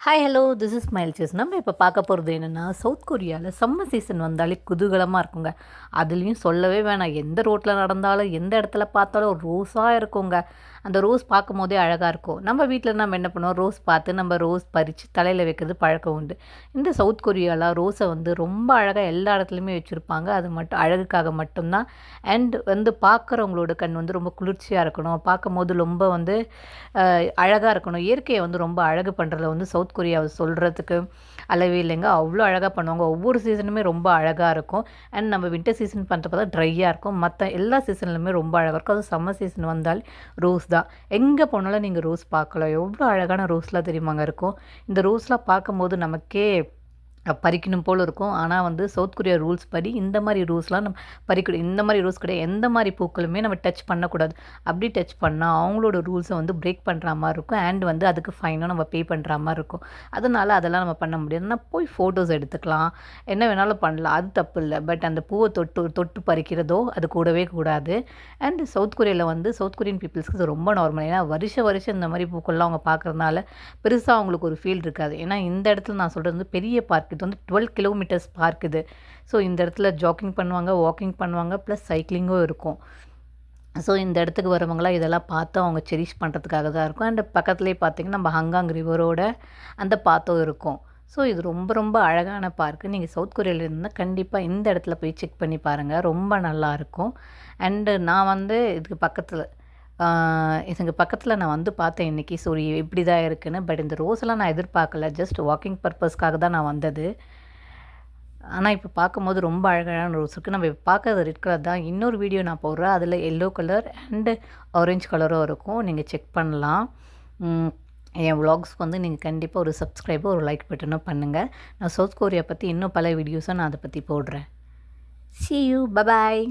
Hi hello this is smile cheese. நம்ம இப்போ பார்க்க போகிறது என்னென்னா, சவுத் கொரியாவில் சம்மர் சீசன் வந்தாலே குதூகலமாக இருக்குங்க. அதுலேயும் சொல்லவே வேணாம், எந்த ரோட்டில் நடந்தாலும் எந்த இடத்துல பார்த்தாலும் ரோஸாக இருக்குங்க. அந்த ரோஸ் பார்க்கும் போதே அழகாக இருக்கும். நம்ம வீட்டில் நம்ம என்ன பண்ணுவோம், ரோஸ் பார்த்து நம்ம ரோஸ் பறித்து தலையில் வைக்கிறது பழக்கம் உண்டு. இந்த சவுத் கொரியாவில் ரோஸை ரொம்ப அழகாக எல்லா இடத்துலையுமே வச்சுருப்பாங்க. அது மட்டும் அழகுக்காக மட்டும்தான். அண்ட் பார்க்குறவங்களோட கண் ரொம்ப குளிர்ச்சியாக இருக்கணும், பார்க்கும் போது ரொம்ப அழகாக இருக்கணும். இயற்கையை ரொம்ப அழகு பண்ணுறதுல சவுத் கொரியாவை சொல்கிறதுக்கு அளவே இல்லைங்க. அவ்வளோ அழகாக பண்ணுவாங்க. ஒவ்வொரு சீசனுமே ரொம்ப அழகாக இருக்கும். அண்ட் நம்ம வின்டர் சீசன் பண்ணுறப்ப தான் ட்ரையாக இருக்கும். மற்ற எல்லா சீசன்லையுமே ரொம்ப அழகாக இருக்கும். அதுவும் சம்மர் சீசன் வந்தால் ரோஸ் தான். எங்கே போனாலும் நீங்கள் ரோஸ் பார்க்கலாம். எவ்வளோ அழகான ரோஸ்லாம் தெரியுமாங்க இருக்கும். இந்த ரோஸ்லாம் பார்க்கும்போது நமக்கே பறிக்கணும் போல் இருக்கும். ஆனால் சவுத் கொரியா ரூல்ஸ் படி இந்த மாதிரி ரோஸ்லாம் நம்ம பறிக்கணும். இந்த மாதிரி ரோஸ் கிடையாது, எந்த மாதிரி பூக்களுமே நம்ம டச் பண்ணக்கூடாது. அப்படி டச் பண்ணால் அவங்களோட ரூல்ஸை பிரேக் பண்ணுற மாதிரி இருக்கும். அண்ட் அதுக்கு ஃபைனும் நம்ம பே பண்ணுற மாதிரி இருக்கும். அதனால் அதெல்லாம் நம்ம பண்ண முடியாது. ஆனால் போய் ஃபோட்டோஸ் எடுத்துக்கலாம், என்ன வேணாலும் பண்ணலாம், அது தப்பு இல்லை. பட் அந்த பூவை தொட்டு பறிக்கிறதோ அது கூடவே கூடாது. அண்ட் சவுத் கொரியாவில் சவுத் கொரியன் பீப்புள்ஸ்க்கு இது ரொம்ப நார்மல். ஏன்னா வருஷம் இந்த மாதிரி பூக்கள்லாம் அவங்க பார்க்குறதுனால பெருசாக அவங்களுக்கு ஒரு ஃபீல் இருக்காது. ஏன்னா இந்த இடத்துல நான் சொல்கிறது பெரிய பார்க். இது 12 கிலோமீட்டர்ஸ் பார்க் இது. ஸோ இந்த இடத்துல ஜாக்கிங் பண்ணுவாங்க, வாக்கிங் பண்ணுவாங்க, ப்ளஸ் சைக்கிளிங்கும் இருக்கும். ஸோ இந்த இடத்துக்கு வரவங்களாம் இதெல்லாம் பார்த்து அவங்க செரிஷ் பண்ணுறதுக்காக தான் இருக்கும். அண்ட் பக்கத்துலேயே பார்த்திங்கன்னா நம்ம ஹங்காங் ரிவரோட அந்த பாத்தும் இருக்கும். ஸோ இது ரொம்ப அழகான பார்க்கு. நீங்கள் சவுத் கொரியாவில் இருந்தால் கண்டிப்பாக இந்த இடத்துல போய் செக் பண்ணி பாருங்கள், ரொம்ப நல்லாயிருக்கும். அண்டு நான் இதுக்கு பக்கத்தில் நான் பார்த்தேன் இன்றைக்கி. ஸோ இப்படி தான் இருக்குன்னு. பட் இந்த ரோஸெல்லாம் நான் எதிர்பார்க்கல, ஜஸ்ட் வாக்கிங் பர்பஸ்க்காக தான் நான் வந்தது. ஆனால் இப்போ பார்க்கும்போது ரொம்ப அழகான ரோஸ் இருக்குது. நம்ம இப்போ பார்க்குறது ரெட் கலர் தான். இன்னொரு வீடியோ நான் போடுறேன், அதில் எல்லோ கலர் அண்டு ஆரஞ்சு கலரும் இருக்கும், நீங்கள் செக் பண்ணலாம். என் விலாக்ஸ்க்கு நீங்கள் கண்டிப்பாக ஒரு சப்ஸ்கிரைபோ ஒரு லைக் பட்டனும் பண்ணுங்கள். நான் சவுத் கொரியா பற்றி இன்னும் பல வீடியோஸை நான் அதை பற்றி போடுறேன். See you, bye bye.